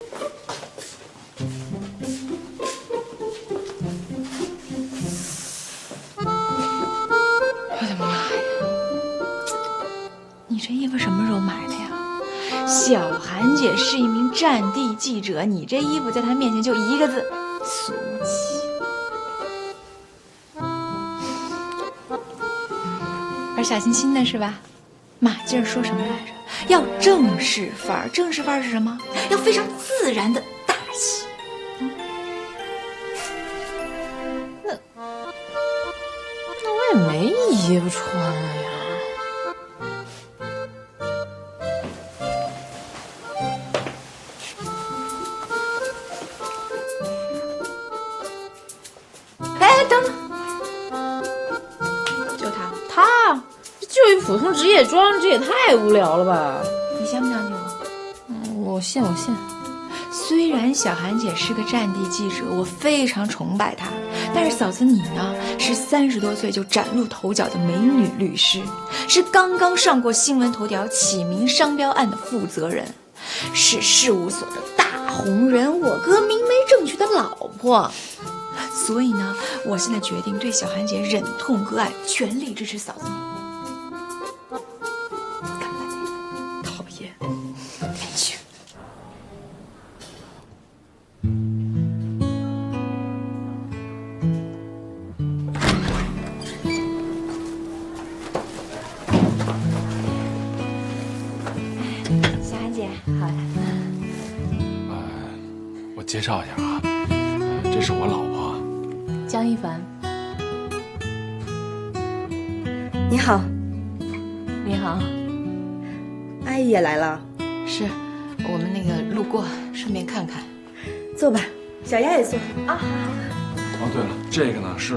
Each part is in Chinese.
我的妈呀！你这衣服什么时候买的呀？小韩姐是一名战地记者，你这衣服在她面前就一个字：俗气。玩小清新的是吧？马劲儿说什么来着？要正式范儿，正式范儿是什么？要非常自然的大气。那我也没衣服穿了呀。哎，等等，就他，就一普通职业装，这也太无聊了吧？你相不相信我？我信。虽然小韩姐是个战地记者，我非常崇拜她，但是嫂子你呢，是30多岁就崭露头角的美女律师，是刚刚上过新闻头条启明商标案的负责人，是事务所的大红人，我哥明媒正娶的老婆。所以呢，我现在决定对小韩姐忍痛割爱，全力支持嫂子你。干嘛呢？讨厌！哎去。小韩姐，好呀。我介绍一下啊，这是我老婆江一凡。你好，你好。阿姨也来了，是我们那个路过，顺便看看。坐吧，小丫也坐。啊，哦，对了，这个呢是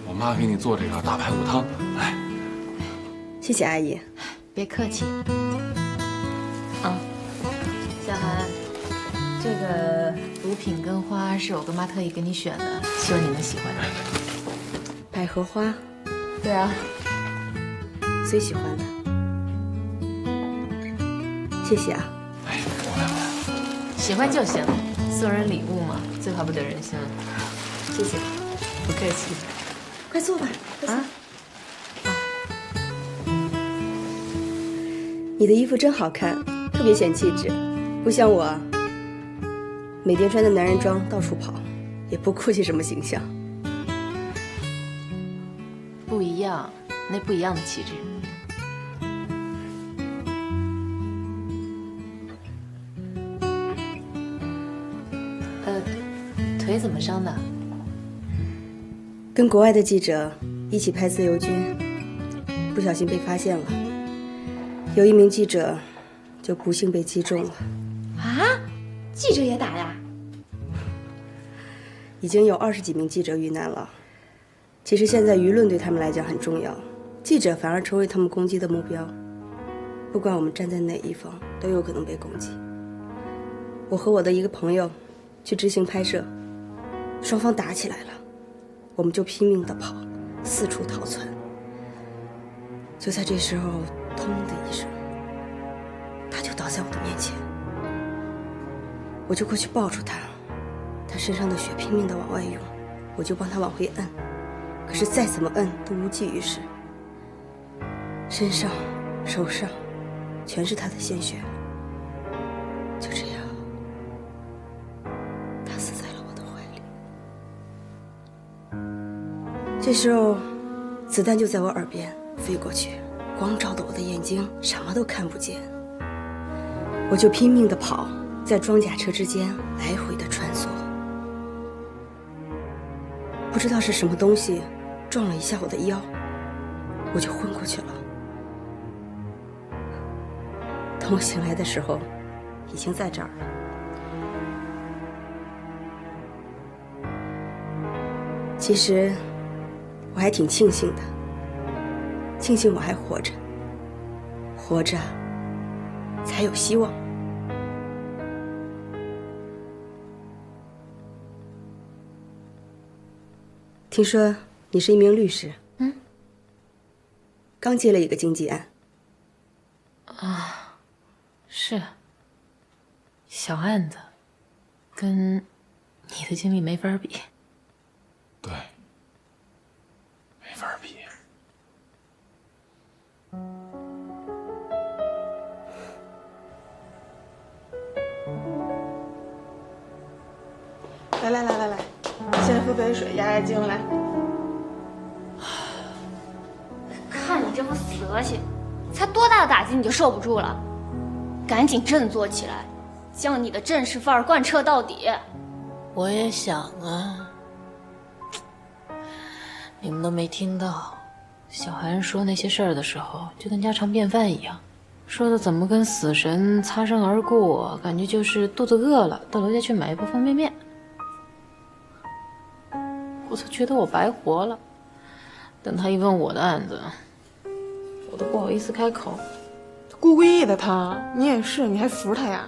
我妈给你做这个大排骨汤，来，谢谢阿姨。别客气。啊，小韩，这个补品跟花是我跟妈特意给你选的，希望你能喜欢。百合花，对啊，最喜欢的。谢谢啊。哎，我来。喜欢就行，送人礼物嘛，最怕不得人心了。谢谢，不客气。快坐吧。啊。你的衣服真好看，特别显气质，不像我，每天穿的男人装到处跑，也不顾忌什么形象。不一样，那不一样的气质。腿怎么伤的？跟国外的记者一起拍自由军，不小心被发现了，有一名记者就不幸被击中了。啊，记者也打呀？已经有20几名记者遇难了。其实现在舆论对他们来讲很重要，记者反而成为他们攻击的目标。不管我们站在哪一方，都有可能被攻击。我和我的一个朋友去执行拍摄，双方打起来了，我们就拼命地跑，四处逃窜。就在这时候，咚的一声，他就倒在我的面前，我就过去抱住他，他身上的血拼命地往外涌，我就帮他往回摁，可是再怎么摁都无济于事，身上、手上全是他的鲜血。就这样，他死在了我的怀里。这时候，子弹就在我耳边飞过去，光照得我的眼睛什么都看不见。我就拼命地跑，在装甲车之间来回地穿梭。不知道是什么东西撞了一下我的腰，我就昏过去了。等我醒来的时候，已经在这儿了。其实我还挺庆幸的，庆幸我还活着，活着才有希望。听说你是一名律师，刚接了一个经济案。啊，是小案子，跟你的经历没法比。对，没法比。来，先喝杯水压压惊来。看你这副死恶心，才多大的打击你就受不住了？赶紧振作起来，将你的正式范儿贯彻到底。我也想啊，你们都没听到，小韩说那些事儿的时候，就跟家常便饭一样，说的怎么跟死神擦身而过，感觉就是肚子饿了，到楼下去买一包方便面。我都觉得我白活了。等他一问我的案子，我都不好意思开口。故意的他，你也是，你还服他呀？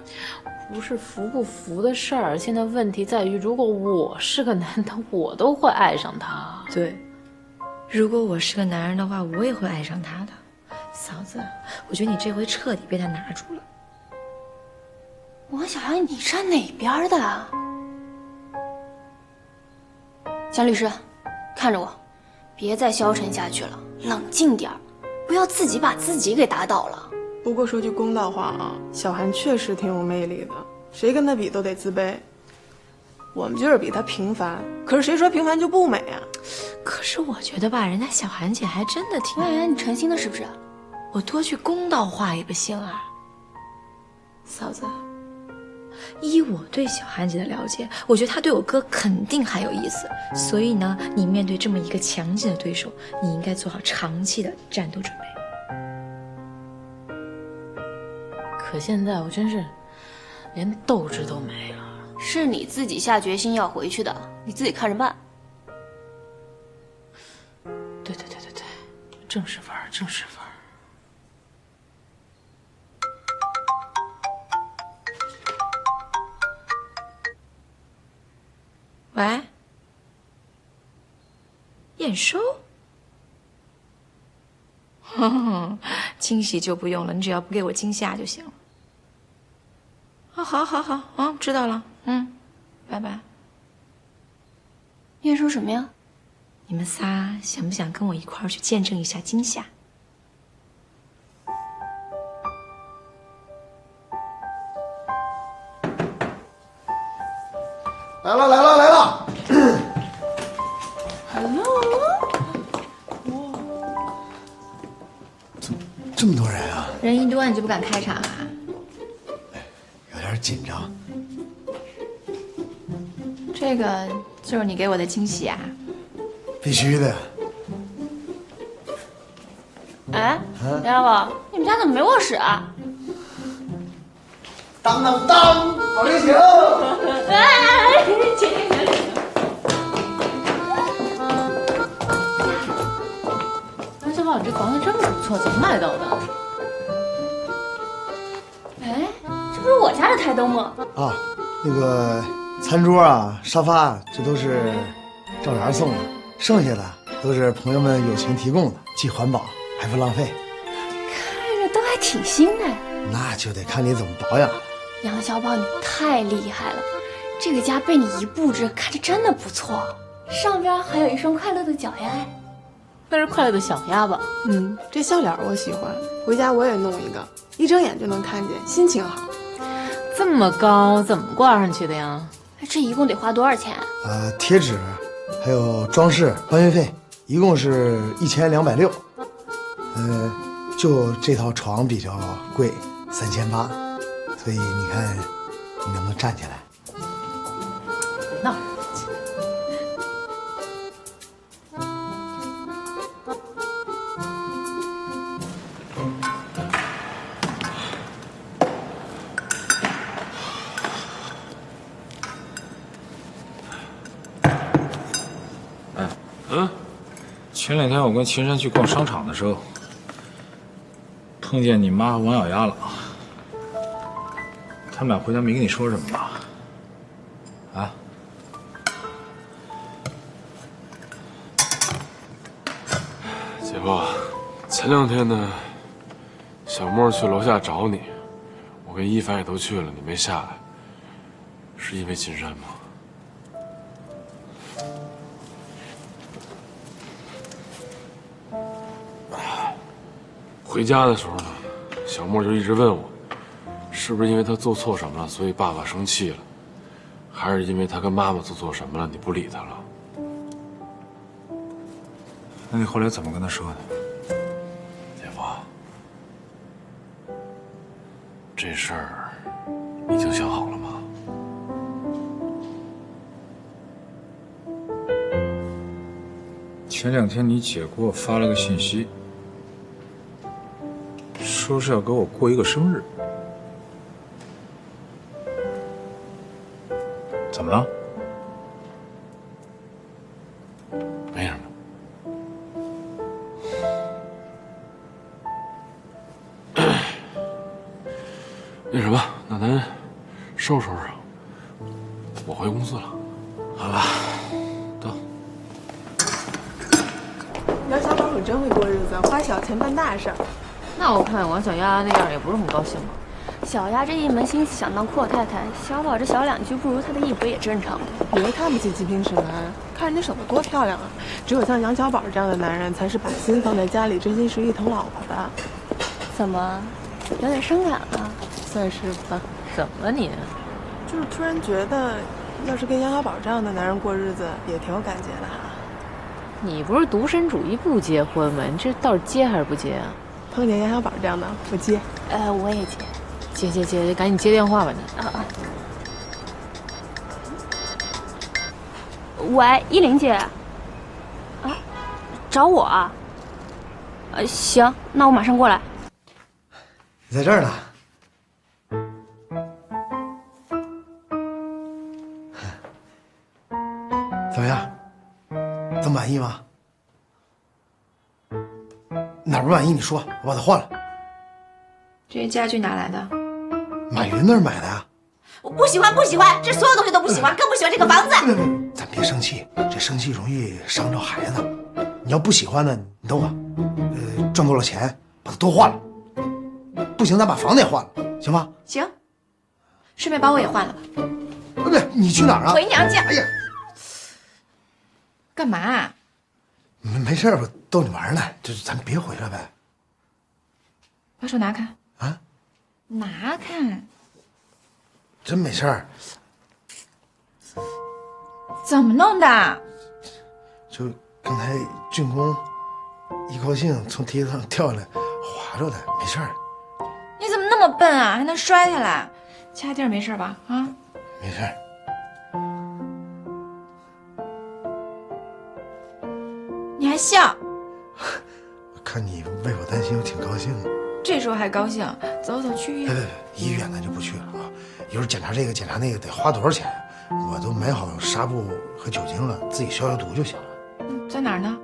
不是服不服的事儿，现在问题在于，如果我是个男的，我都会爱上他。对，如果我是个男人的话，我也会爱上他的。嫂子，我觉得你这回彻底被他拿住了。王小阳，你站哪边的啊？蒋律师，看着我，别再消沉下去了，冷静点儿，不要自己把自己给打倒了。不过说句公道话啊，小韩确实挺有魅力的，谁跟他比都得自卑。我们就是比他平凡，可是谁说平凡就不美啊？可是我觉得吧，人家小韩姐还真的挺……王小阳，你成心的是不是？我多句公道话也不行啊，嫂子。依我对小韩姐的了解，我觉得她对我哥肯定还有意思。所以呢，你面对这么一个强劲的对手，你应该做好长期的战斗准备。可现在我真是连斗志都没了。是你自己下决心要回去的，你自己看着办。对，正式范儿，正式范儿。喂，验收？惊喜就不用了，你只要不给我惊吓就行了。啊，好，啊，知道了，拜拜。验收什么呀？你们仨想不想跟我一块儿去见证一下惊吓？来了！Hello， 这么多人啊！人一多你就不敢开场啊？有点紧张。这个就是你给我的惊喜啊！必须的。哎，丫头，你们家怎么没卧室啊？当，老刘请。哎，请。王小宝，你这房子真不错，怎么买到的？哎，这不是我家的台灯吗？啊，那个餐桌啊、沙发，这都是赵媛送的，剩下的都是朋友们友情提供的，既环保还不浪费。看着都还挺新的。那就得看你怎么保养。杨小宝，你太厉害了！这个家被你一布置，看着真的不错。上边还有一双快乐的脚丫，那是快乐的小鸭吧？这笑脸我喜欢，回家我也弄一个，一睁眼就能看见，心情好。这么高，怎么挂上去的呀？这一共得花多少钱？贴纸，还有装饰、搬运费，一共是1260。就这套床比较贵，3800。所以你看，你能不能站起来？那前两天我跟秦山去逛商场的时候，碰见你妈和王小丫了。他们俩回家没跟你说什么吧？啊？姐夫，前两天呢，小莫去楼下找你，我跟一凡也都去了，你没下来。是因为秦山吗？回家的时候呢，小莫就一直问我，是不是因为他做错什么了，所以爸爸生气了，还是因为他跟妈妈做错什么了，你不理他了？那你后来怎么跟他说的？姐夫，这事儿已经想好了吗？前2天你姐给我发了个信息，说是要给我过一个生日。怎么了？没什么。那什么，那咱收拾收拾，我回公司了。好吧，走。杨小宝可真会过日子，花小钱办大事儿。那我看王小丫那样也不是很高兴吧？小丫这一门心思想当阔太太，小宝这小两句不如她的一回也正常。你又看不起极品指南，看人家省得多漂亮啊！只有像杨小宝这样的男人，才是把心放在家里，真心实意疼老婆的。怎么，有点伤感了？算是吧。怎么你？就是突然觉得，要是跟杨小宝这样的男人过日子，也挺有感觉的哈。你不是独身主义不结婚吗？你这到底接还是不接啊？碰见杨小宝这样的，我接。我也接。接，赶紧接电话吧你。喂，依林姐。啊，找我啊？行，那我马上过来。你在这儿呢。怎么样？这么满意吗？哪儿不满意你说，我把它换了。这些家具哪来的？马云那儿买的呀。我不喜欢，这所有东西都不喜欢，更不喜欢这个房子。咱别生气，这生气容易伤着孩子。你要不喜欢呢，你等我，赚够了钱把它都换了。不行，咱把房子也换了，行吗？行，顺便把我也换了吧。不对，你去哪儿啊？回娘家。哎呀，干嘛啊？没事，我逗你玩呢。咱别回来呗。把手拿开。啊？拿开。真没事儿。怎么弄的？就刚才竣工一高兴从梯子上跳下来，滑着的，没事儿。你怎么那么笨啊？还能摔下来？掐地儿没事吧？啊？没事儿。你还笑？我看你为我担心，我挺高兴的。这时候还高兴？走，去医院。别，医院咱就不去了啊！一会儿检查这个检查那个得花多少钱？我都买好纱布和酒精了，自己消消毒就行了。在哪儿呢？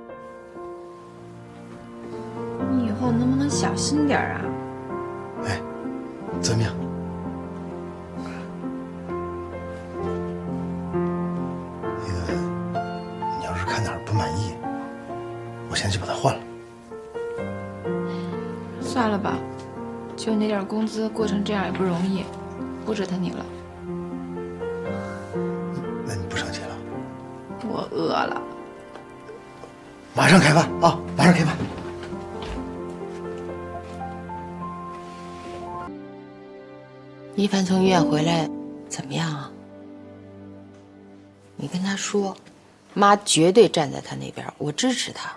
你以后能不能小心点啊？哎，怎么样？那个，你要是看哪儿不满意，我先去把它换了。算了吧，就那点工资，过成这样也不容易，不折腾你了。那你不生气了？我饿了。马上开饭啊！马上开饭。一凡从医院回来怎么样啊？你跟他说，妈绝对站在他那边，我支持他。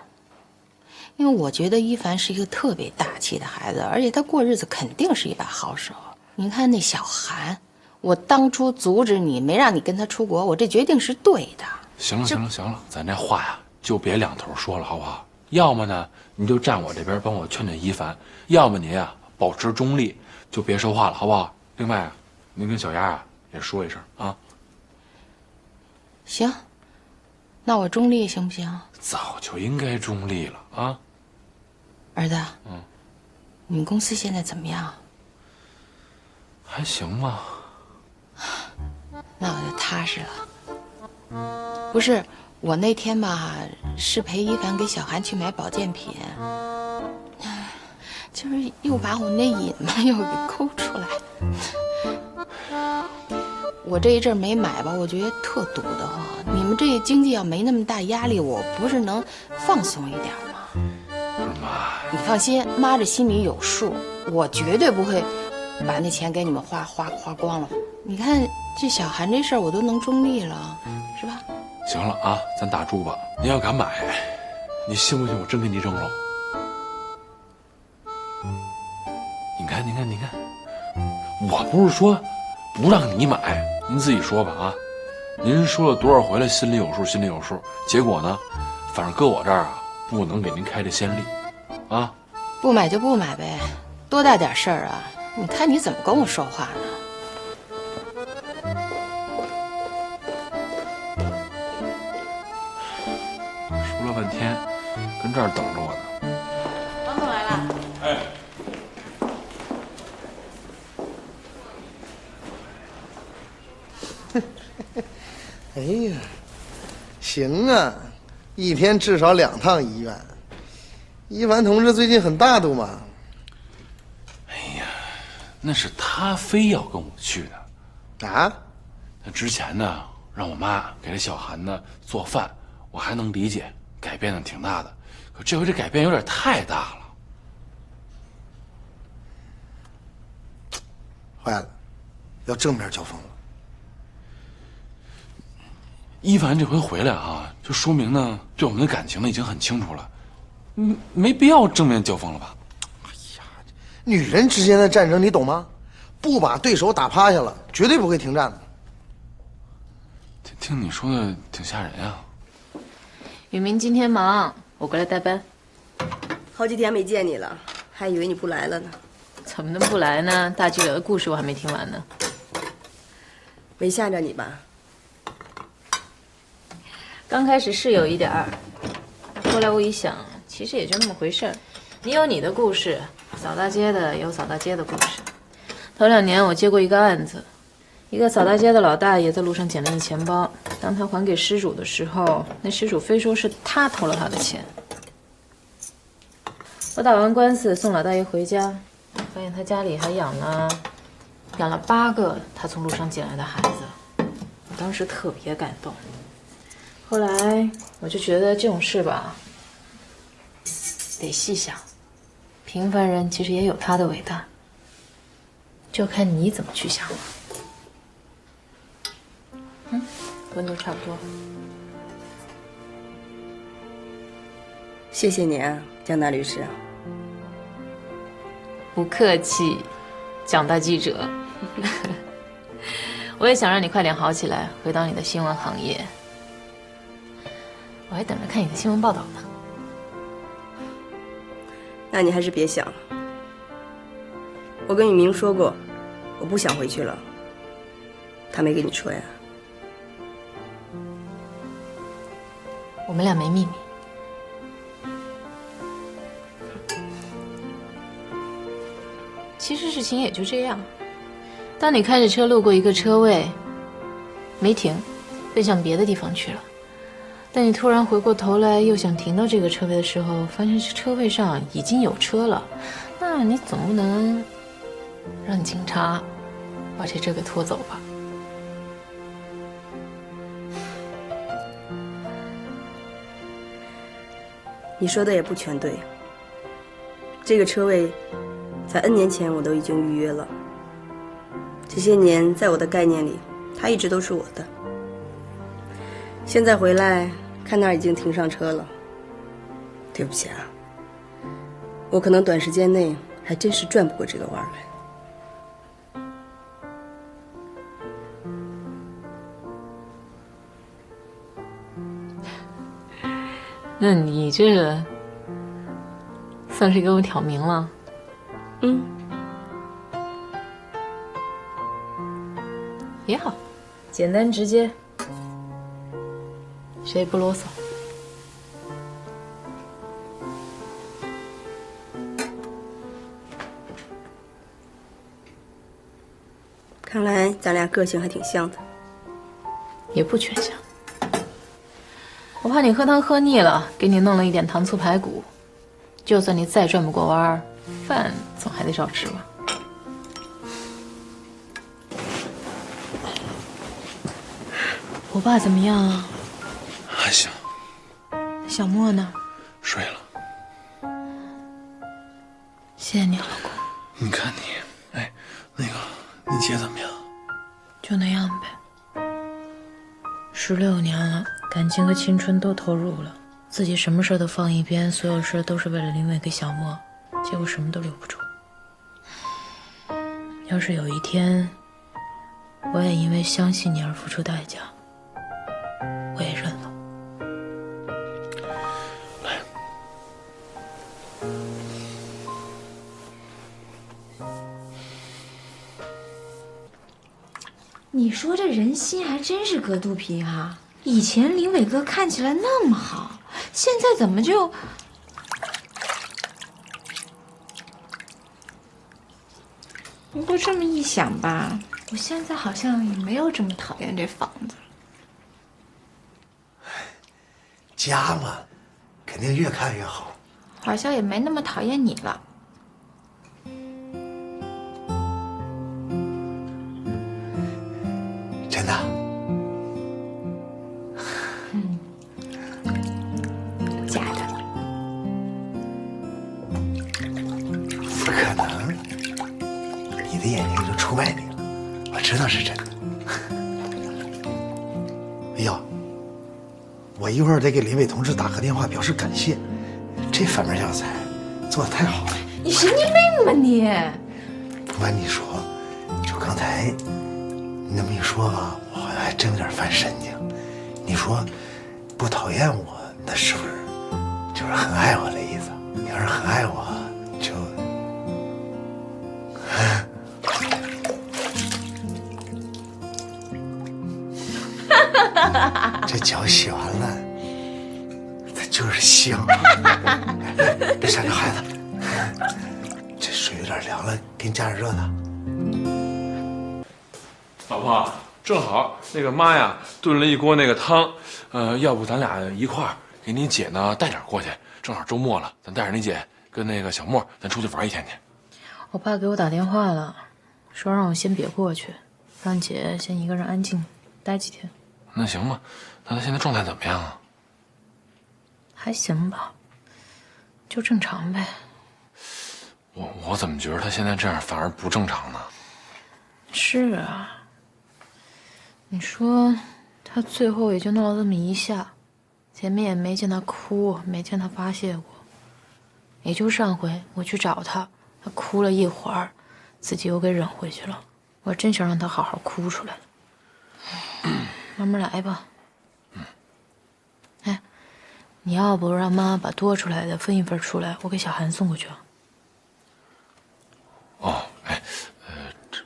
因为我觉得一凡是一个特别大气的孩子，而且他过日子肯定是一把好手。你看那小韩，我当初阻止你，没让你跟他出国，我这决定是对的。行了，咱这话呀就别两头说了，好不好？要么呢你就站我这边帮我劝劝一凡，要么您呀保持中立，就别说话了，好不好？另外啊，您跟小丫啊也说一声啊。行，那我中立行不行？早就应该中立了啊。儿子，你们公司现在怎么样？还行吧。那我就踏实了。不是，我那天吧是陪一凡给小韩去买保健品，就是又把我那瘾嘛又给勾出来。我这一阵没买吧，我觉得特堵得慌。你们这经济要没那么大压力，我不是能放松一点吗？不是妈，你放心，妈这心里有数，我绝对不会把那钱给你们花光了。你看这小韩这事儿，我都能中立了，是吧？行了啊，咱打住吧。您要敢买，你信不信我真给你扔了？你看，我不是说不让你买，您自己说吧啊。您说了多少回了，心里有数，心里有数。结果呢，反正搁我这儿啊，不能给您开这先例，啊。不买就不买呗，多大点事儿啊！你看你怎么跟我说话呢？说了半天，跟这儿等着我呢。王总来了。哎。哎呀，行啊，一天至少2趟医院。一凡同志最近很大度嘛。哎呀，那是他非要跟我去的。啊？他之前呢，让我妈给这小韩呢做饭，我还能理解，改变的挺大的。可这回这改变有点太大了。坏了，要正面交锋了。一凡这回回来啊，就说明呢，对我们的感情呢已经很清楚了，没必要正面交锋了吧？哎呀，女人之间的战争你懂吗？不把对手打趴下了，绝对不会停战的。听你说的挺吓人呀。雨明今天忙，我过来代班。好几天没见你了，还以为你不来了呢。怎么能不来呢？大记者的故事我还没听完呢。没吓着你吧？刚开始是有一点儿，后来我一想，其实也就那么回事儿。你有你的故事，扫大街的有扫大街的故事。头2年我接过一个案子，一个扫大街的老大爷在路上捡了一钱包，当他还给失主的时候，那失主非说是他偷了他的钱。我打完官司送老大爷回家，发现他家里还养了8个他从路上捡来的孩子，我当时特别感动。后来我就觉得这种事吧，得细想，平凡人其实也有他的伟大，就看你怎么去想了。温度差不多。谢谢你啊，江大律师。不客气，蒋大记者。我也想让你快点好起来，回到你的新闻行业。我还等着看你的新闻报道呢。那你还是别想了。我跟雨明说过，我不想回去了。他没跟你说呀？我们俩没秘密。其实事情也就这样。当你开着车路过一个车位，没停，奔向别的地方去了。但你突然回过头来，又想停到这个车位的时候，发现这车位上已经有车了，那你总不能让警察把这车给拖走吧？你说的也不全对。这个车位，在 N 年前我都已经预约了。这些年，在我的概念里，它一直都是我的。现在回来看那儿已经停上车了，对不起啊，我可能短时间内还真是转不过这个弯来。那你这算是给我挑明了。也好，简单直接，谁也不啰嗦。看来咱俩个性还挺像的。也不全像。我怕你喝汤喝腻了，给你弄了一点糖醋排骨，就算你再转不过弯儿，饭总还得照吃吧。我爸怎么样啊？还行。小莫呢？睡了。谢谢你，老公。你看你，哎，那个，你姐怎么样？就那样呗。16年了，感情和青春都投入了，自己什么事都放一边，所有事都是为了林伟跟小莫，结果什么都留不住。要是有一天，我也因为相信你而付出代价，我也认了。来，你说这人心还真是隔肚皮哈！以前林伟哥看起来那么好，现在怎么就……不过这么一想吧，我现在好像也没有这么讨厌这房子。家嘛，肯定越看越好。好像也没那么讨厌你了。真的？假的。不可能，你的眼睛就出卖你了，我知道是真的。哎呀，我一会儿得给林伟同志打个电话表示感谢，这反面教材做的太好了。你神经病吧你！不瞒你说，就刚才你那么一说吧，我好像还真有点犯神经。你说不讨厌我，那是不是就是很爱我的意思？你要是很爱我，就……这脚洗完了，它就是香。别闪着孩子，这水有点凉了，给你加点热的。老婆，正好那个妈呀炖了一锅那个汤，要不咱俩一块儿给你姐呢带点过去，正好周末了，咱带着你姐跟那个小莫，咱出去玩一天去。我爸给我打电话了，说让我先别过去，让姐先一个人安静待几天。那行吧，那他现在状态怎么样啊？还行吧，就正常呗。我怎么觉得他现在这样反而不正常呢？是啊，你说他最后也就闹了这么一下，前面也没见他哭，没见他发泄过，也就上回我去找他，他哭了一会儿，自己又给忍回去了。我真想让他好好哭出来。慢慢来吧。哎，你要不让妈把多出来的分一份出来，我给小韩送过去啊。哦，哎，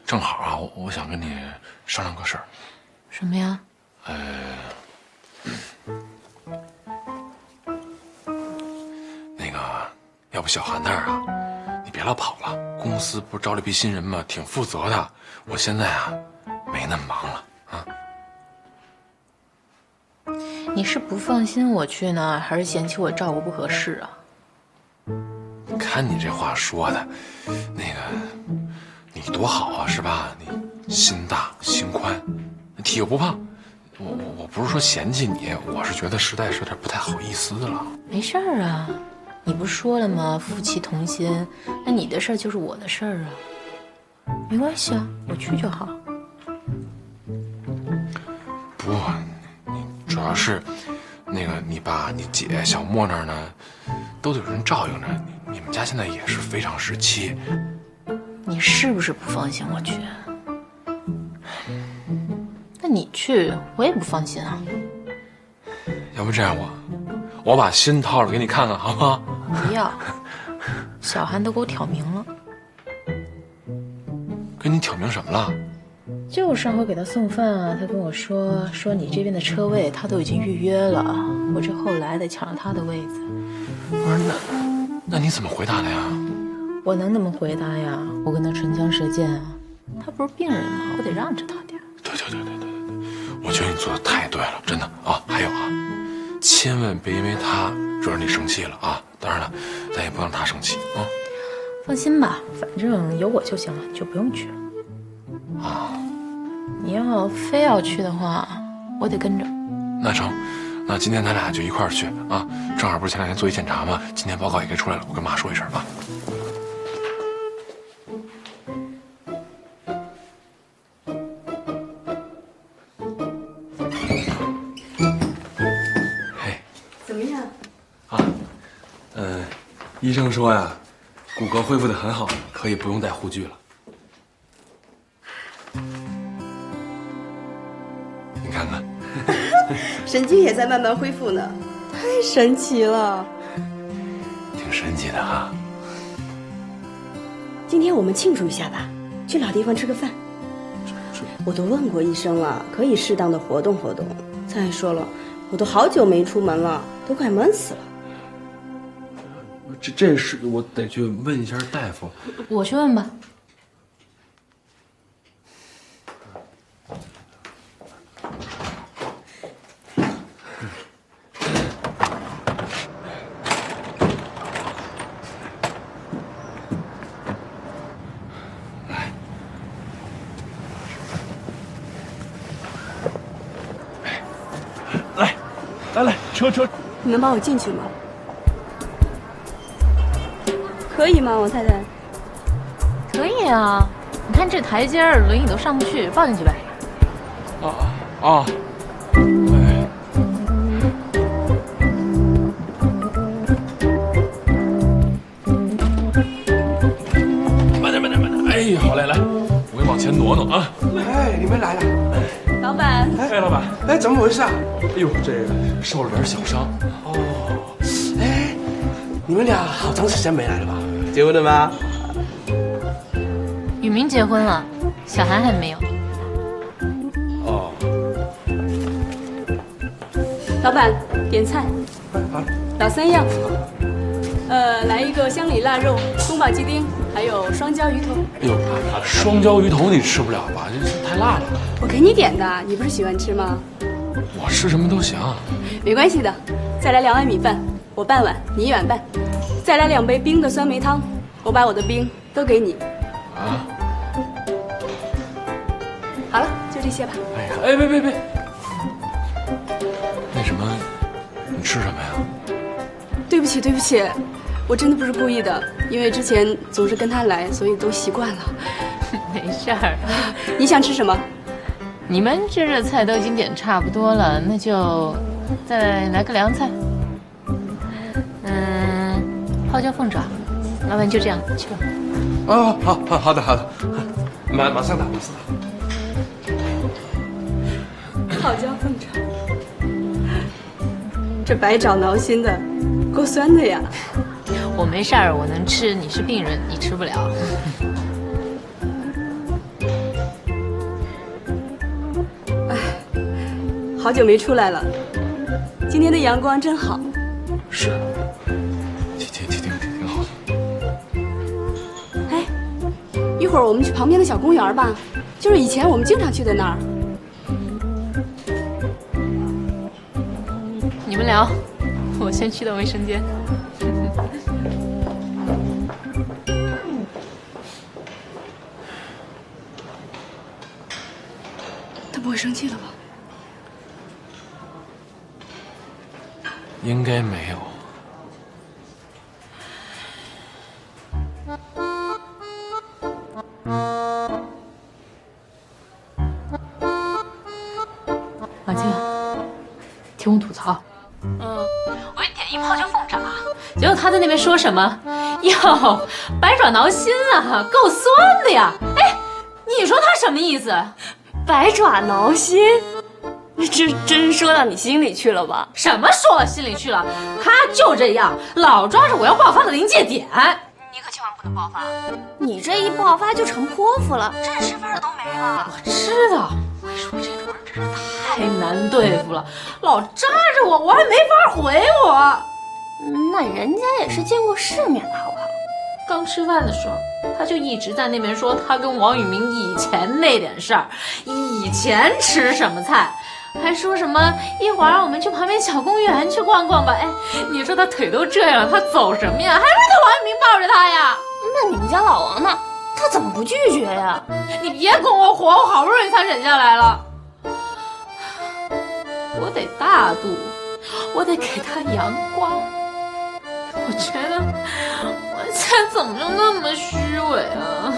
正好啊，我想跟你商量个事儿。什么呀？那个，要不小韩那儿啊，你别老跑了。公司不是招了批新人吗？挺负责的。我现在啊，没那么忙了啊。你是不放心我去呢，还是嫌弃我照顾不合适啊？你看你这话说的，那个你多好啊，是吧？你心大心宽，体又不胖。我不是说嫌弃你，我是觉得实在是有点不太好意思了。没事儿啊，你不是说了吗？夫妻同心，那你的事儿就是我的事儿啊，没关系啊，我去就好。不，你主要是那个你爸、你姐、小莫那儿呢，都有人照应着。你们家现在也是非常时期。你是不是不放心我去？那你去，我也不放心啊。要不这样，我把心掏出给你看看，好吗？不要，小韩都给我挑明了。跟你挑明什么了？就上回给他送饭啊，他跟我说你这边的车位他都已经预约了，我这后来得抢了他的位子。不是，那你怎么回答的呀？我能怎么回答呀？我跟他唇枪舌剑啊，他不是病人吗？我得让着他点。对，我觉得你做的太对了，真的啊。还有啊，千万别因为他惹你生气了啊。当然了，咱也不让他生气啊。放心吧，反正有我就行了，就不用去了。啊，你要非要去的话，我得跟着。那成，那今天咱俩就一块儿去啊！正好不是前2天做一检查吗？今天报告也该出来了，我跟妈说一声啊。嘿，怎么样？医生说呀，骨骼恢复得很好，可以不用戴护具了。你看看，神经也在慢慢恢复呢，太神奇了。挺神奇的哈。今天我们庆祝一下吧，去老地方吃个饭。我都问过医生了，可以适当的活动活动。再说了，我都好久没出门了，都快闷死了。这是我得去问一下大夫。我去问吧。来，车，你能帮我进去吗？可以吗，王太太？可以啊，你看这台阶儿，轮椅都上不去，抱进去呗。啊！慢点！哎，好嘞，来，我给你往前挪啊！哎，你们来了。老板。哎，老板。哎，怎么回事啊？哎呦，这个受了点小伤。哦，哎，你们俩好长时间没来了吧？结婚了吗？雨明结婚了，小韩还没有。哦。老板，点菜。好。老3样。来一个香里腊肉、宫保鸡丁，还有双椒鱼头。哎呦，双椒鱼头你吃不了吧？这太辣了。我给你点的，你不是喜欢吃吗？我吃什么都行。没关系的，再来2碗米饭，我半碗，你1碗半。再来2杯冰的酸梅汤，我把我的冰都给你。啊。好了，就这些吧。哎，别！那什么，你吃什么呀？对不起，我真的不是故意的，因为之前总是跟他来，所以都习惯了。没事儿。你想吃什么？你们这热菜都已经点差不多了，那就再来个凉菜。泡椒凤爪，老板就这样去吧。哦，好的，马上打。泡椒凤爪，这百爪挠心的，够酸的呀。我没事儿，我能吃。你是病人，你吃不了。哎，好久没出来了，今天的阳光真好。是，挺好的。哎，一会儿我们去旁边的小公园吧，就是以前我们经常去的那儿。你们聊，我先去趟卫生间。他不会生气了吧？应该没有。马静，听我吐槽。我点一泡椒凤爪，结果他在那边说什么哟，百爪挠心啊，够酸的呀！哎，你说他什么意思？百爪挠心，这真说到你心里去了吧？什么说我心里去了？他就这样，老抓着我要爆发的临界点。你可千万不能爆发，你这一爆发就成泼妇了，这吃饭的都没了。我知道，我说这种人真是太难对付了，老扎着我，我还没法回我。那人家也是见过世面的，好不好？刚吃饭的时候，他就一直在那边说他跟王宇明以前那点事儿，以前吃什么菜，还说什么一会儿我们去旁边小公园去逛逛吧。哎，你说他腿都这样了，他走什么呀？还是他王宇明抱着他呀？那你们家老王呢？他怎么不拒绝呀？你别拱我火，我好不容易才忍下来了。我得大度，我得给他阳光。我觉得我现在怎么就那么虚伪啊？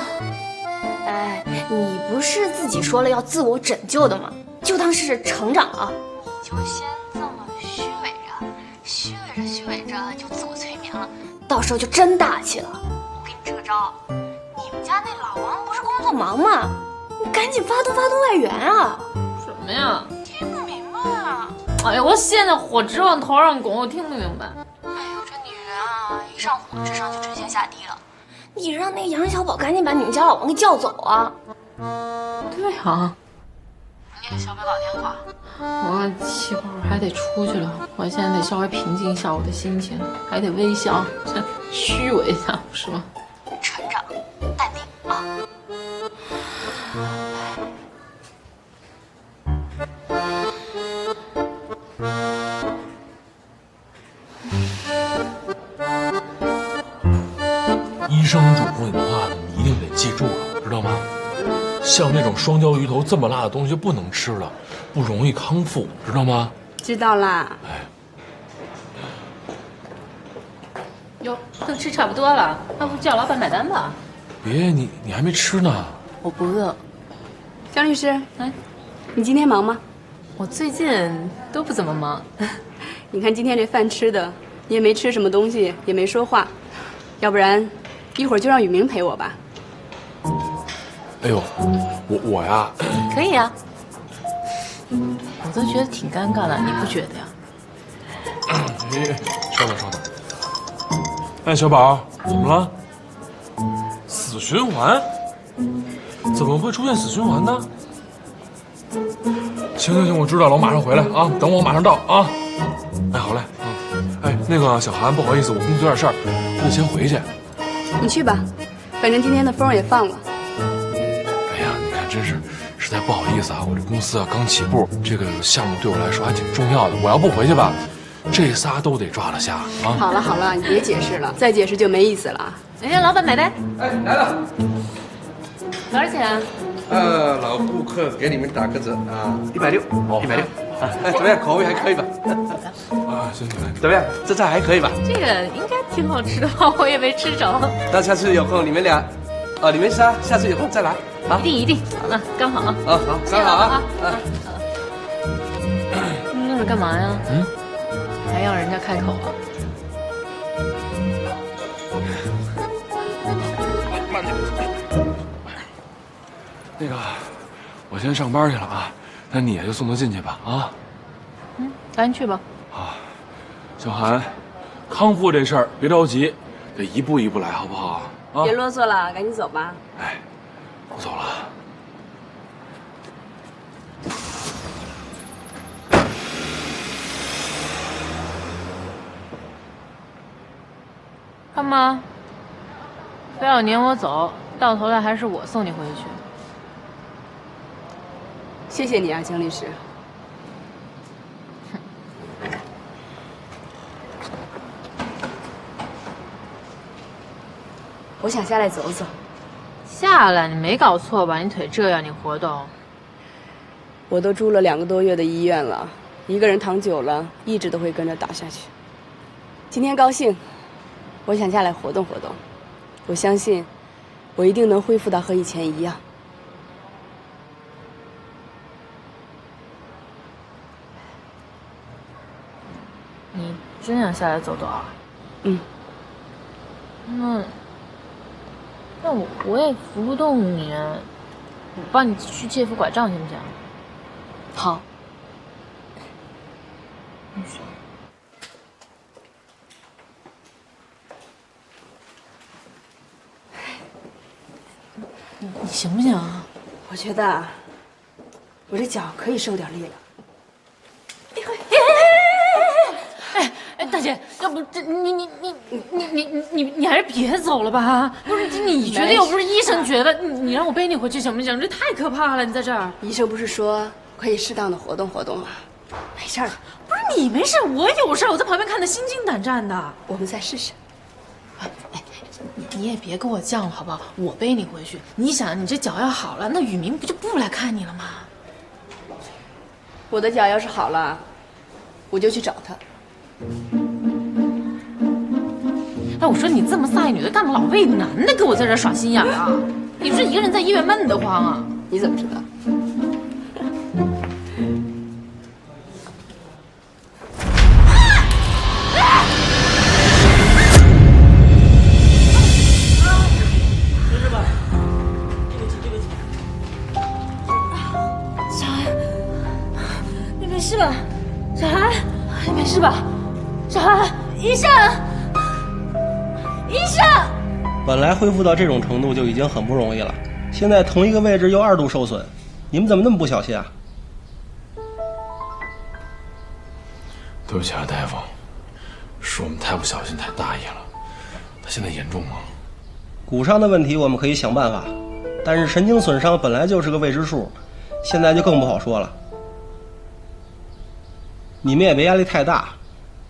哎，你不是自己说了要自我拯救的吗？就当是成长了。你就先这么虚伪着就自我催眠了，到时候就真大气了。我给你支个招，你们家那老王不是工作忙吗？你赶紧发动外援啊！什么呀？听不明白啊！哎呀，我现在火直往头上拱，我听不明白。哎呦，这女人啊，一上火智商就直线下低了。你让那个杨小宝赶紧把你们家老王给叫走啊！对啊，你给小北打电话。我气会儿还得出去了，我现在得稍微平静一下我的心情，还得微笑，虚伪一下是吗？成长，淡定啊！医生嘱咐你的话，你一定得记住了，知道吗？像这种双焦鱼头这么辣的东西就不能吃了，不容易康复，知道吗？知道啦。哎，哟，都吃差不多了，要不叫老板买单吧？别，你还没吃呢。我不饿。江律师，哎，你今天忙吗？我最近都不怎么忙。你看今天这饭吃的，你也没吃什么东西，也没说话，要不然一会儿就让雨明陪我吧。哎呦，我呀，可以啊。我都觉得挺尴尬的，你不觉得呀？稍等。哎，小宝，怎么了？死循环？怎么会出现死循环呢？行，我知道了，我马上回来啊，等我马上到啊。哎，好嘞，哎，那个小韩，不好意思，我公司有点事儿，我得先回去。你去吧，反正今天的风也放了。哎呀，你看，真是实在不好意思啊，我这公司啊刚起步，这个项目对我来说还挺重要的，我要不回去吧，这仨都得抓了瞎啊。好了，你别解释了，再解释就没意思了。哎，老板买单。哎，来了。多少钱啊？老顾客给你们打个折啊，160，160。哎，怎么样？口味还可以吧？啊，行，怎么样？这菜还可以吧？这个应该挺好吃的吧？我也没吃着。那下次有空你们俩，你们仨下次有空再来啊！一定，啊，刚好啊。好，刚好啊。那是干嘛呀？还要人家开口啊？慢点。那个，我先上班去了啊，那你也就送他进去吧啊。赶紧去吧。啊，小韩，康复这事儿别着急，得一步一步来，好不好？啊，别啰嗦了，赶紧走吧。哎，我走了。干嘛？非要撵我走，到头来还是我送你回去。谢谢你啊，江律师。我想下来走走。下来？你没搞错吧？你腿这样，你活动？我都住了2个多月的医院了，一个人躺久了，意志都会跟着倒下去。今天高兴，我想下来活动活动。我相信，我一定能恢复到和以前一样。你真想下来走走啊？那我也扶不动你，我帮你去借副拐杖行不行？好。你行不行啊？我觉得我这脚可以受点力了。哎，大姐，要不这你还是别走了吧？不是你觉得又不是医生觉得，你让我背你回去行不行？这太可怕了！你在这儿，医生不是说可以适当的活动活动吗？没事儿。不是你没事，我有事，我在旁边看得心惊胆战的。我们再试试。哎，你也别跟我犟了好不好？我背你回去。你想，你这脚要好了，那雨明不就不来看你了吗？我的脚要是好了，我就去找他。哎，我说你这么飒一女的，干嘛老为男的给我在这耍心眼啊？你不是一个人在医院闷得慌啊？你怎么知道？是吧，小韩，你没事吧？小韩，医生，医生！本来恢复到这种程度就已经很不容易了，现在同一个位置又2度受损，你们怎么那么不小心啊？对不起啊，大夫，是我们太不小心，太大意了。他现在严重吗？骨伤的问题我们可以想办法，但是神经损伤本来就是个未知数，现在就更不好说了。你们也别压力太大，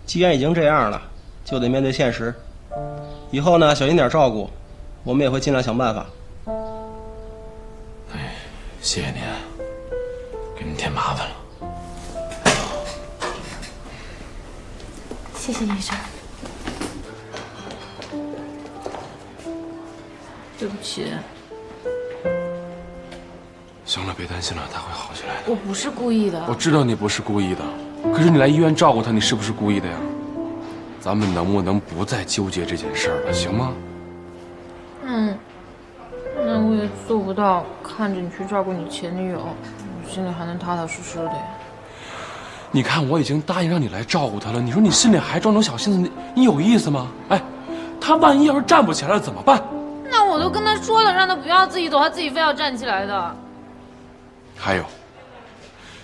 既然已经这样了，就得面对现实。以后呢，小心点照顾，我们也会尽量想办法。哎，谢谢您，给您添麻烦了。谢谢医生。对不起。行了，别担心了，他会好起来的。我不是故意的。我知道你不是故意的，可是你来医院照顾他，你是不是故意的呀？咱们能不能不再纠结这件事儿了，行吗？那我也做不到看着你去照顾你前女友，我心里还能踏踏实实的呀。你看，我已经答应让你来照顾他了，你说你心里还装种小心思，你有意思吗？哎，他万一要是站不起来了怎么办？那我都跟他说了，让他不要自己走，他自己非要站起来的。还有，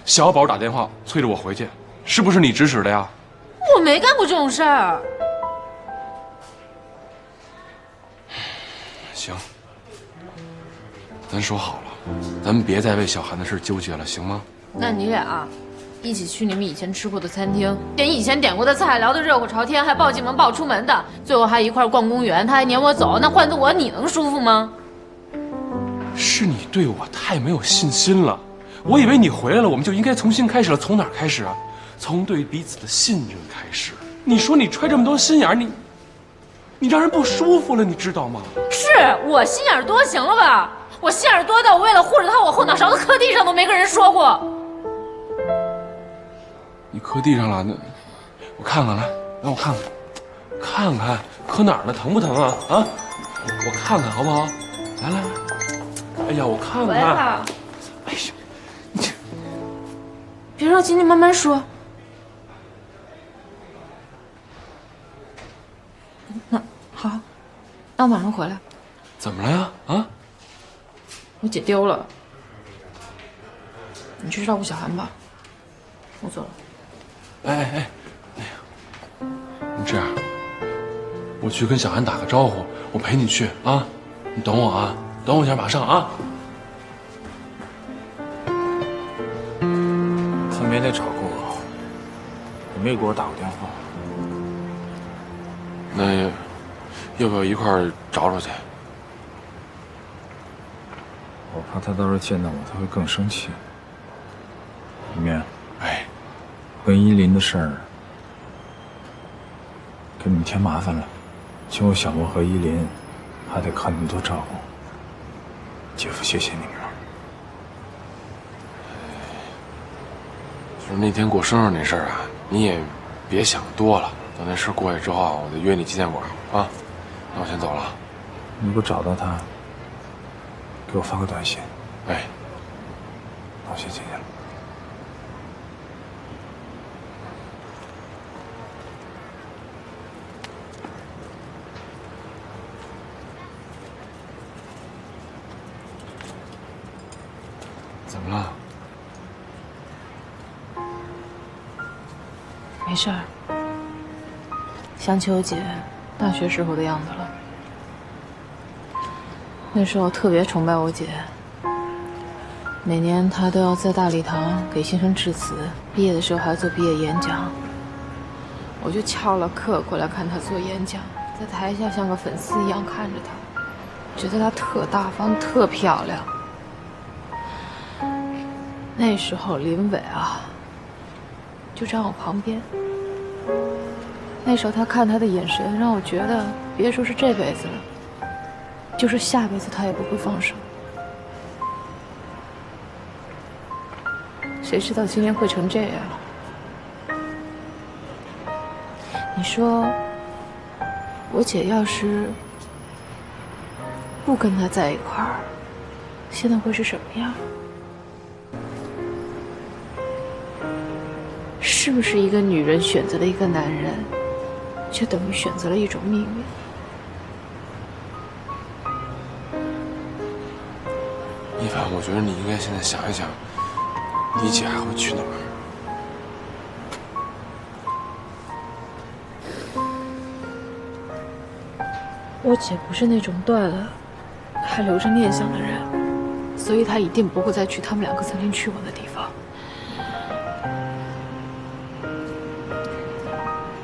小宝打电话催着我回去，是不是你指使的呀？我没干过这种事儿。行，咱说好了，咱们别再为小韩的事纠结了，行吗？那你俩一起去你们以前吃过的餐厅，点以前点过的菜，聊得热火朝天，还抱进门抱出门的，最后还一块逛公园，他还撵我走，那换做我你能舒服吗？是你对我太没有信心了。我以为你回来了，我们就应该重新开始了。从哪儿开始啊？从对彼此的信任开始。你说你揣这么多心眼儿，你让人不舒服了，你知道吗？是我心眼多行了吧？我心眼多到我为了护着他，我后脑勺子磕地上都没跟人说过。你磕地上了，那我看看来，让我看看，看看磕哪儿了，疼不疼啊？啊，我看看好不好？来来，哎呀，我看看。哎呀，你这别着急，你慢慢说。那好，那我晚上回来。怎么了呀？啊？我姐丢了，你去照顾小韩吧，我走了。哎呀，你这样，我去跟小韩打个招呼，我陪你去啊，你等我啊，等我一下，马上啊。他没来找过我，也没给我打过电话。那要不要一块儿找找去？我怕他到时候见到我，他会更生气。一面，哎，跟依林的事儿，给你们添麻烦了。请我小莫和依林还得靠你们多照顾。姐夫，谢谢你们了。就是那天过生日那事儿啊，你也别想多了。等那事过去之后啊，我再约你纪念馆啊。那我先走了。如果找到他，给我发个短信。哎，那我先进去了。怎么了？没事儿，想起我姐大学时候的样子了。那时候特别崇拜我姐，每年她都要在大礼堂给新生致辞，毕业的时候还要做毕业演讲。我就翘了课过来看她做演讲，在台下像个粉丝一样看着她，觉得她特大方，特漂亮。那时候林伟啊，就站我旁边。那时候他看他的眼神，让我觉得别说是这辈子了，就是下辈子他也不会放手。谁知道今天会成这样？你说，我姐要是不跟他在一块儿，现在会是什么样？是不是一个女人选择了一个男人，就等于选择了一种命运？一凡，我觉得你应该现在想一想，你姐还会去哪儿？我姐不是那种断了还留着念想的人，所以她一定不会再去他们两个曾经去过的地方。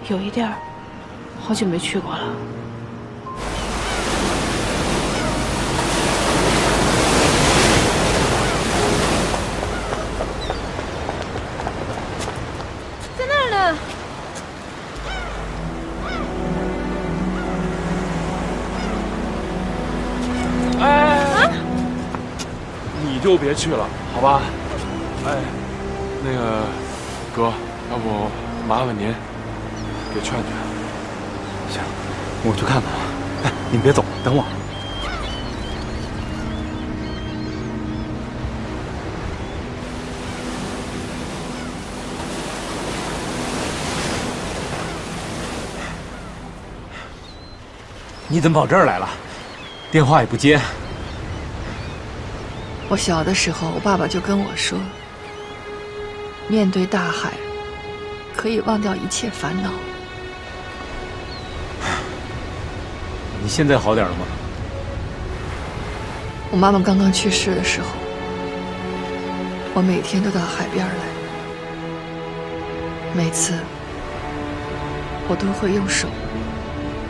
有一地儿，好久没去过了。在那儿呢。你就别去了，好吧？哎，那个哥，要不麻烦您给劝劝。行，我去看看啊。哎，你们别走，等我。你怎么跑这儿来了？电话也不接。我小的时候，我爸爸就跟我说，面对大海，可以忘掉一切烦恼。你现在好点了吗？我妈妈刚刚去世的时候，我每天都到海边来，每次我都会用手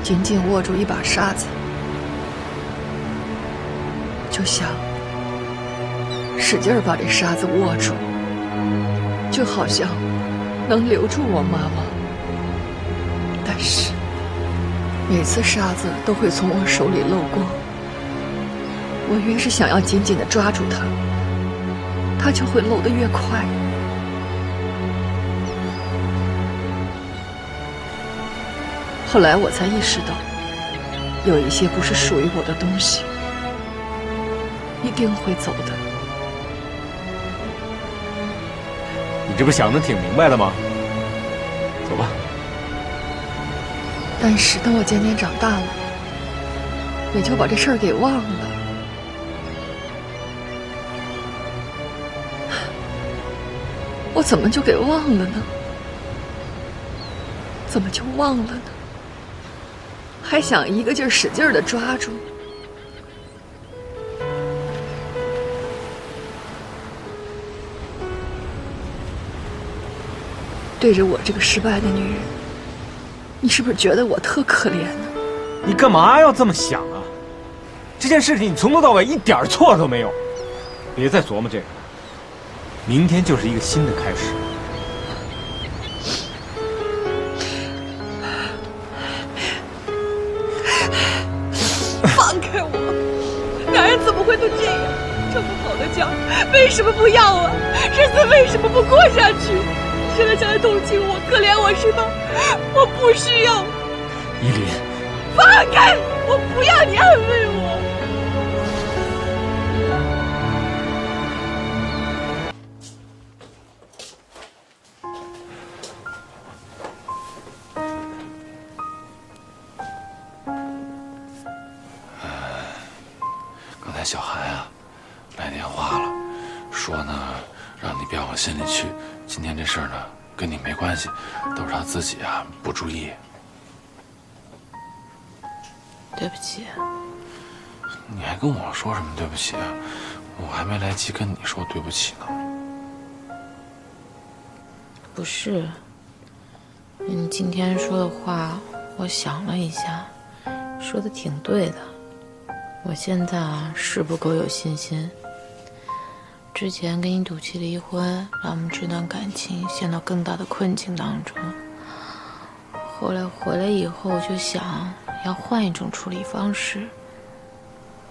紧紧握住一把沙子，就想使劲儿把这沙子握住，就好像能留住我妈妈。但是每次沙子都会从我手里漏光，我越是想要紧紧地抓住它，它就会漏得越快。后来我才意识到，有一些不是属于我的东西，一定会走的。你这不想得挺明白的吗？走吧。但是等我渐渐长大了，也就把这事儿给忘了。我怎么就给忘了呢？怎么就忘了呢？还想一个劲儿使劲儿地抓住。对着我这个失败的女人，你是不是觉得我特可怜呢？你干嘛要这么想啊？这件事情你从头到尾一点错都没有，别再琢磨这个。明天就是一个新的开始。放开我！男人怎么会都这样？这么好的家，为什么不要啊？日子为什么不过下去？现在想来同情我、可怜我是吧？我不需要。依林，放开！我不要你安慰我。刚才小韩啊来电话了，说呢让你别往心里去，今天这事儿呢跟你没关系，都是他自己啊不注意。对不起。你还跟我说什么对不起啊？我还没来及跟你说对不起呢。不是，你今天说的话，我想了一下，说的挺对的。我现在啊是不够有信心，之前跟你赌气离婚，让我们这段感情陷到更大的困境当中。后来回来以后，就想要换一种处理方式。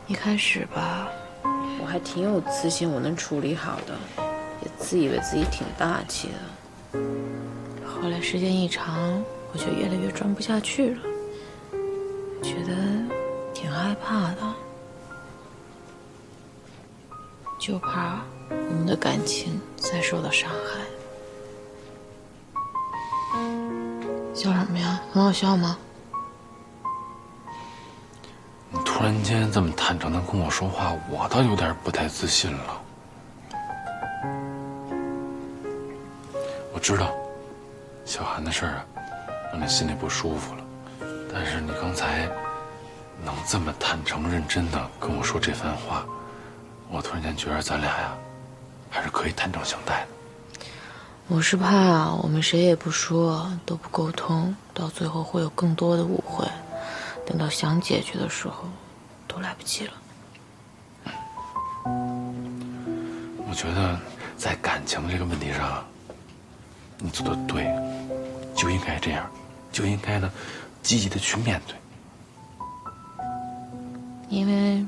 一开始吧，我还挺有自信，我能处理好的，也自以为自己挺大气的。后来时间一长，我就越来越装不下去了，觉得挺害怕的，就怕我们的感情再受到伤害。笑什么呀？很好笑吗？你突然间这么坦诚的跟我说话，我倒有点不太自信了。我知道小韩的事儿啊，让你心里不舒服了，但是你刚才能这么坦诚认真的跟我说这番话，我突然间觉得咱俩呀，还是可以坦诚相待的。我是怕我们谁也不说，都不沟通，到最后会有更多的误会，等到想解决的时候，都来不及了。我觉得在感情这个问题上，你做的对，就应该这样，就应该呢，积极的去面对。因为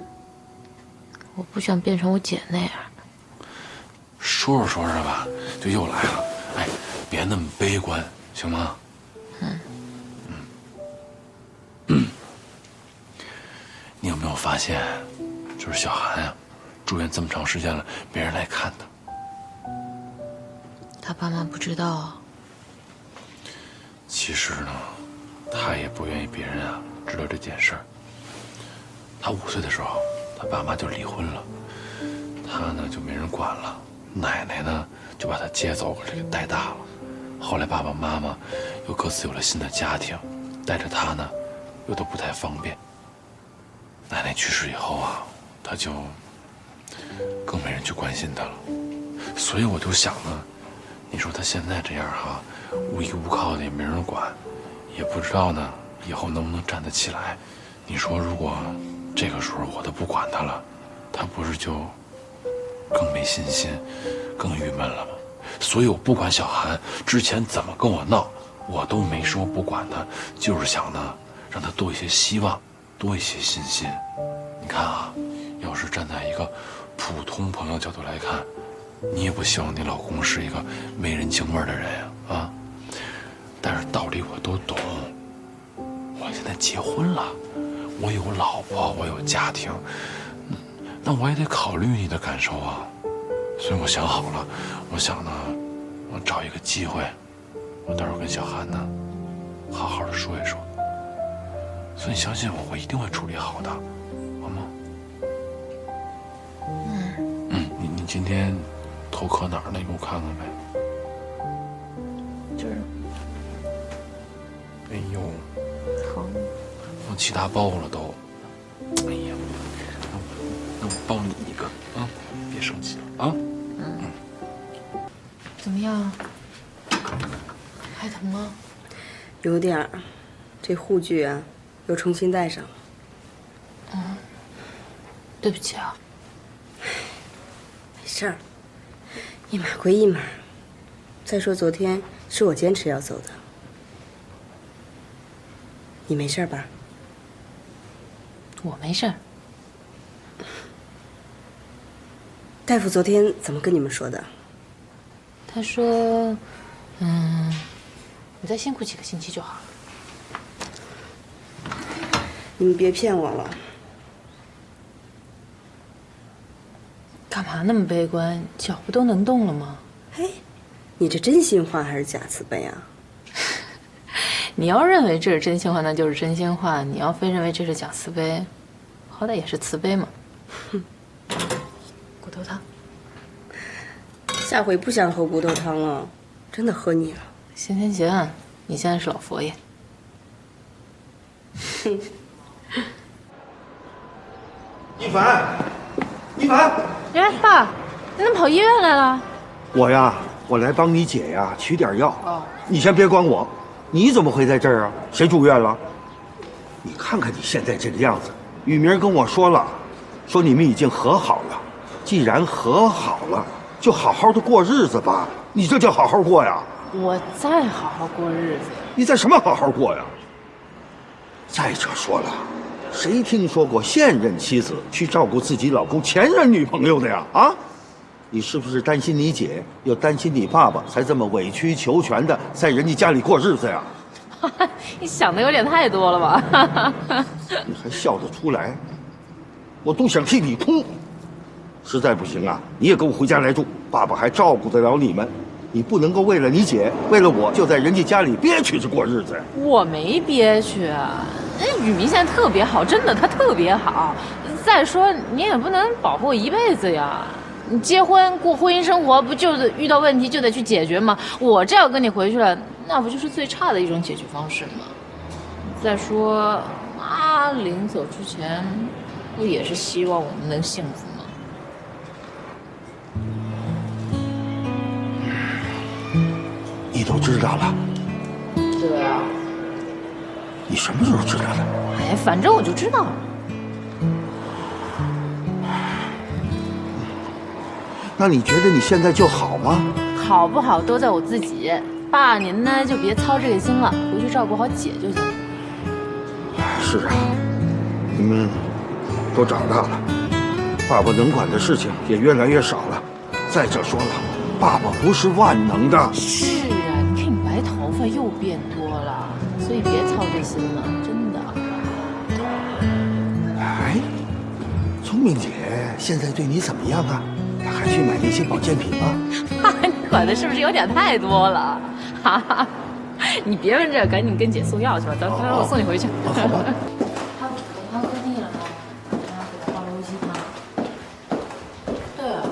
我不想变成我姐那样。说着说着吧，就又来了。哎，别那么悲观，行吗？你有没有发现，就是小韩呀，住院这么长时间了，没人来看他。他爸妈不知道啊。其实呢，他也不愿意别人啊知道这件事儿。他5岁的时候，他爸妈就离婚了，他呢就没人管了。奶奶呢，就把他接走给带大了。后来爸爸妈妈又各自有了新的家庭，带着他呢，又都不太方便。奶奶去世以后啊，他就更没人去关心他了。所以我就想呢，你说他现在这样哈，无依无靠的，也没人管，也不知道呢以后能不能站得起来。你说如果这个时候我都不管他了，他不是就更没信心，更郁闷了吗？所以我不管小韩之前怎么跟我闹，我都没说不管他，就是想呢让他多一些希望，多一些信心。你看啊，要是站在一个普通朋友角度来看，你也不希望你老公是一个没人情味的人呀，啊！但是道理我都懂，我现在结婚了，我有老婆，我有家庭，那我也得考虑你的感受啊。所以我想好了，我想呢，我找一个机会，我到时候跟小韩呢，好好的说一说。所以你相信我，我一定会处理好的，好吗？你今天头磕哪儿了？你给我看看呗。这儿。哎呦，疼。我起大包了都。哎呀，那我抱你一个啊，别生气了啊。怎么样？还疼吗？有点儿，这护具啊，又重新戴上了。对不起啊。没事儿，一码归一码。再说昨天是我坚持要走的，你没事吧？我没事儿。大夫昨天怎么跟你们说的？他说，你再辛苦几个星期就好了。你们别骗我了。干嘛那么悲观？脚不都能动了吗？嘿，你这真心话还是假慈悲啊？你要认为这是真心话，那就是真心话；你要非认为这是假慈悲，好歹也是慈悲嘛。骨头汤。下回不想喝骨头汤了，真的喝腻了。行，你现在是老佛爷。一凡，哎，爸，你怎么跑医院来了？我来帮你姐呀取点药。你先别管我，你怎么会在这儿啊？谁住院了？你看看你现在这个样子，雨明跟我说了，说你们已经和好了。既然和好了，就好好的过日子吧。你这叫好好过呀？我再好好过日子。你在什么好好过呀？再者说了，谁听说过现任妻子去照顾自己老公前任女朋友的呀？啊？你是不是担心你姐，又担心你爸爸，才这么委曲求全的在人家家里过日子呀？你想的有点太多了吧？你还笑得出来？我都想替你哭。实在不行啊，你也跟我回家来住，爸爸还照顾得了你们。你不能够为了你姐，为了我，就在人家家里憋屈着过日子呀。我没憋屈啊，雨明现在特别好，真的，他特别好。再说你也不能保护我一辈子呀。你结婚过婚姻生活，不就是遇到问题就得去解决吗？我这要跟你回去了，那不就是最差的一种解决方式吗？再说，妈临走之前，不也是希望我们能幸福吗？你都知道了？对啊。你什么时候知道的？哎，反正我就知道了。那你觉得你现在就好吗？好不好都在我自己。爸，您呢就别操这个心了，回去照顾好姐就行。是啊，你们都长大了，爸爸能管的事情也越来越少了。再者说了，爸爸不是万能的。是啊，你看你白头发又变多了，所以别操这心了，真的。哎，聪明姐现在对你怎么样啊？还去买那些保健品吗？你管的是不是有点太多了？哈哈，你别问这，赶紧跟姐送药去吧，等会儿我送你回去。好吧。他给他喝腻了吗？然后给他泡枸杞汤。对啊，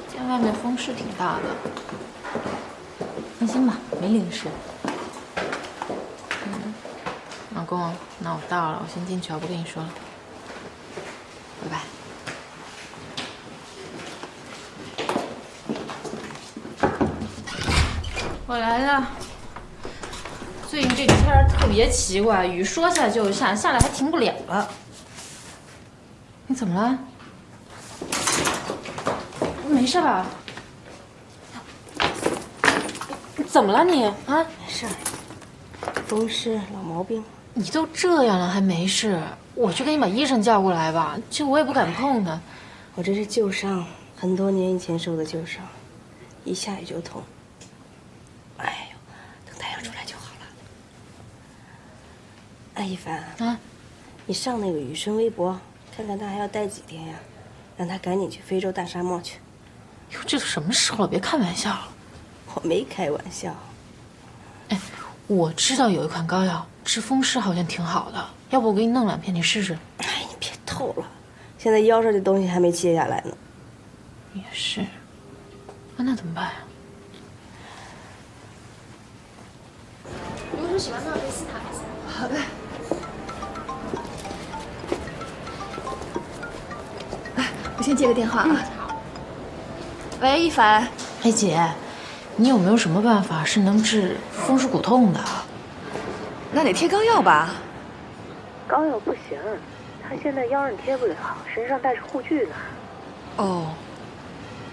今天外面风是挺大的。放心吧，没淋湿。老公，那我到了，我先进去，我不跟你说了。拜拜。我来了。最近这天儿特别奇怪，雨说下就下，下来还停不了了。你怎么了？没事吧？怎么了你啊？没事，风湿老毛病。你都这样了还没事？我去给你把医生叫过来吧，这我也不敢碰他。我这是旧伤，很多年以前受的旧伤，一下雨就痛。哎呦，等太阳出来就好了。哎，一凡啊，你上那个雨生微博，看看他还要待几天呀？让他赶紧去非洲大沙漠去。哟，这都什么时候了？别开玩笑了。我没开玩笑。哎，我知道有一款膏药治风湿好像挺好的，要不我给你弄2片，你试试。哎，你别透了，现在腰上这东西还没切下来呢。也是，那怎么办呀？如果喜欢那可以试躺一下。好的。哎，我先接个电话啊。喂，一凡。哎姐，你有没有什么办法是能治风湿骨痛的？那得贴膏药吧？膏药不行，他现在腰上贴不了，身上带着护具呢。哦，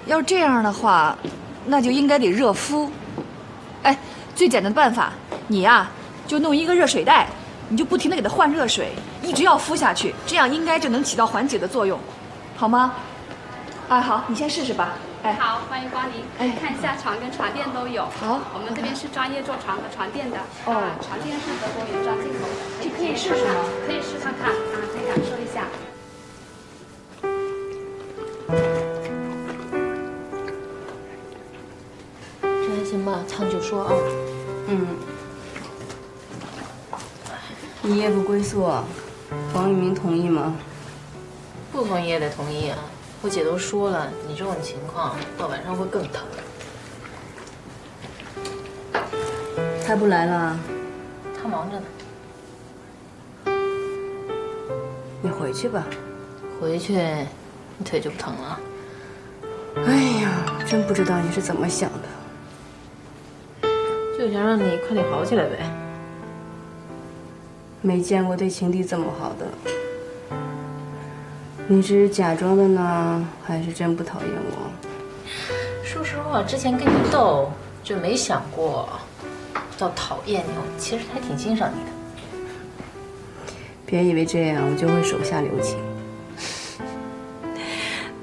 要是这样的话，那就应该得热敷。哎，最简单的办法，你呀就弄一个热水袋，你就不停地给它换热水，一直要敷下去，这样应该就能起到缓解的作用，好吗？哎，好，你先试试吧。哎，好，欢迎光临。哎，看一下床跟床垫都有。好，我们这边是专业做床和床垫的。哦，床垫是德国原装进口的。这可以试试吗？可以试看看啊，可以感受一下。这还行吧，苍就说啊。一夜不归宿，黄玉明同意吗？不同意也得同意啊。我姐都说了，你这种情况到晚上会更疼。他不来了？他忙着呢。你回去吧。回去，你腿就不疼了。哎呀，真不知道你是怎么想的。就想让你快点好起来呗。没见过对情敌这么好的。你是假装的呢，还是真不讨厌我？说实话，之前跟你斗就没想过要讨厌你，我其实还挺欣赏你的。别以为这样我就会手下留情。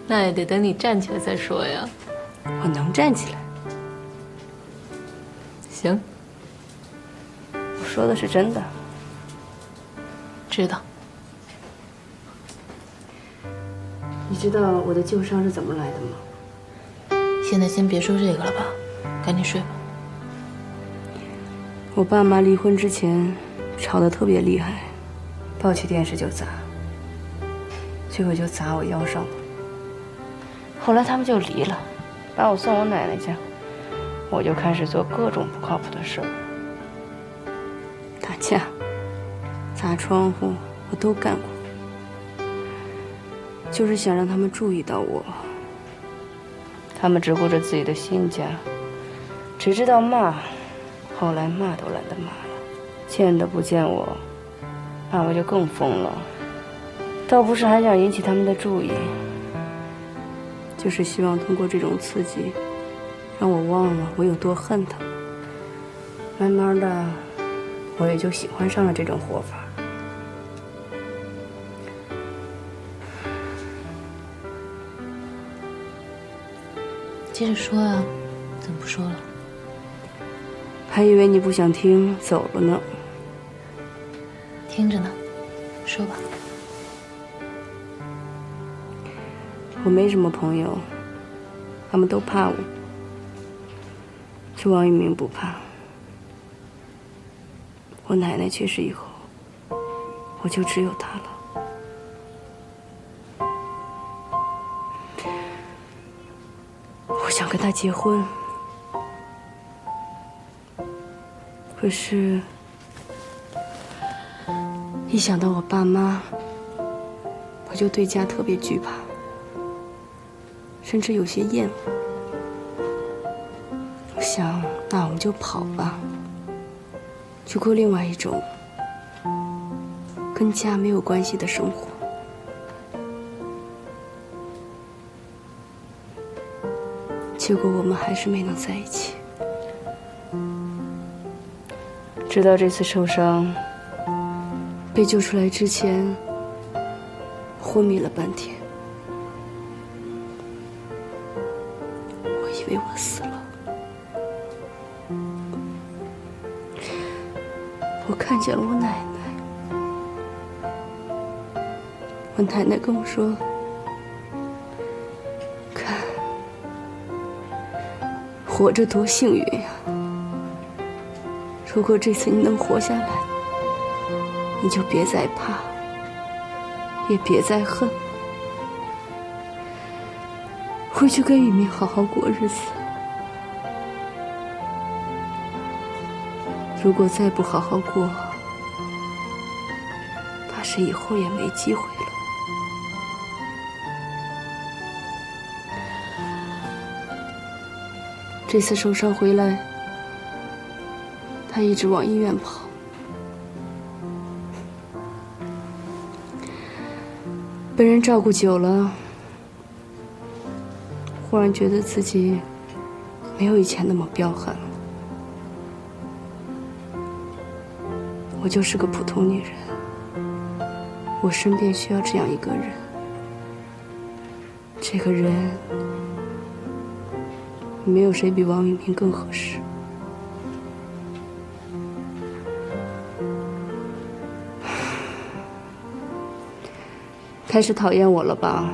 那也得等你站起来再说呀。我能站起来。行，我说的是真的。知道。你知道我的旧伤是怎么来的吗？现在先别说这个了吧，赶紧睡吧。我爸妈离婚之前吵得特别厉害，抱起电视就砸，最后就砸我腰上了。后来他们就离了，把我送我奶奶家，我就开始做各种不靠谱的事儿，打架、砸窗户，我都干过，就是想让他们注意到我。他们只顾着自己的新家，只知道骂，后来骂都懒得骂了，见都不见我，那我就更疯了。倒不是还想引起他们的注意，就是希望通过这种刺激，让我忘了我有多恨他。慢慢的，我也就喜欢上了这种活法。接着说啊，怎么不说了？还以为你不想听，走了呢。听着呢，说吧。我没什么朋友，他们都怕我，就王玉明不怕。我奶奶去世以后，我就只有他了。我想跟他结婚，可是，一想到我爸妈，我就对家特别惧怕，甚至有些厌恶。我想，那我们就跑吧，去过另外一种跟家没有关系的生活。结果我们还是没能在一起。直到这次受伤被救出来之前，昏迷了半天，我以为我死了。我看见了我奶奶，我奶奶跟我说，看，活着多幸运呀！如果这次你能活下来，你就别再怕，也别再恨，回去跟玉明好好过日子。如果再不好好过，怕是以后也没机会了。这次受伤回来，他一直往医院跑，被人照顾久了，忽然觉得自己没有以前那么彪悍了。我就是个普通女人，我身边需要这样一个人，这个人没有谁比王玉明更合适。开始讨厌我了吧？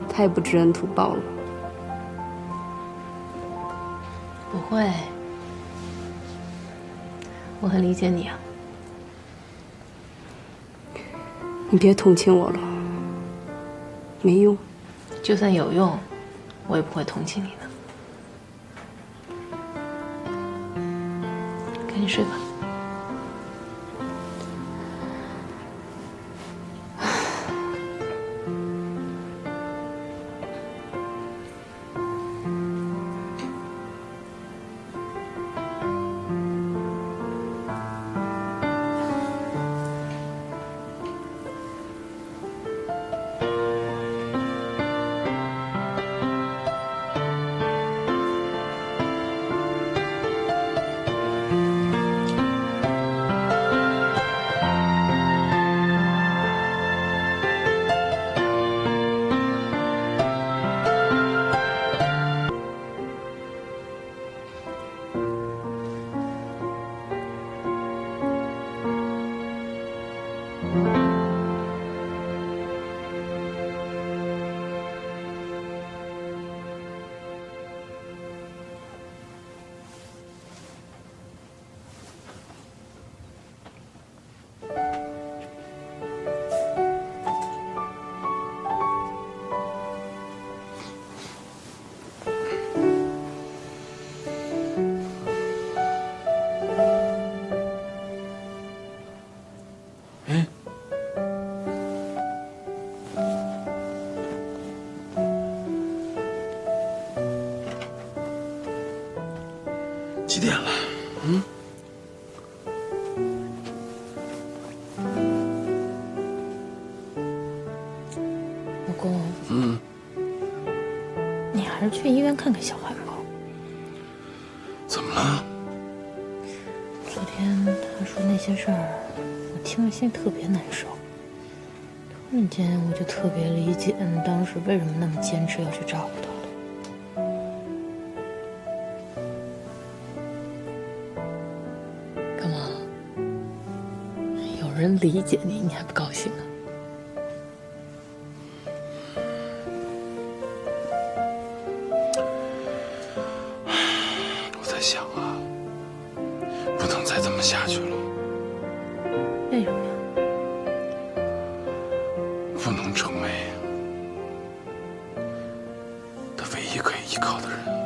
太不知恩图报了。不会，我很理解你啊。你别同情我了，没用。就算有用，我也不会同情你的。赶紧睡吧。几点了？嗯？老公。嗯。你还是去医院看看小韩吧。怎么了？昨天他说那些事儿，我听着心里特别难受。突然间，我就特别理解你当时为什么那么坚持要去照顾他了。干嘛？有人理解你，你还不高兴啊？我在想啊，不能再这么下去了。为什么呀？不能成为他唯一可以依靠的人。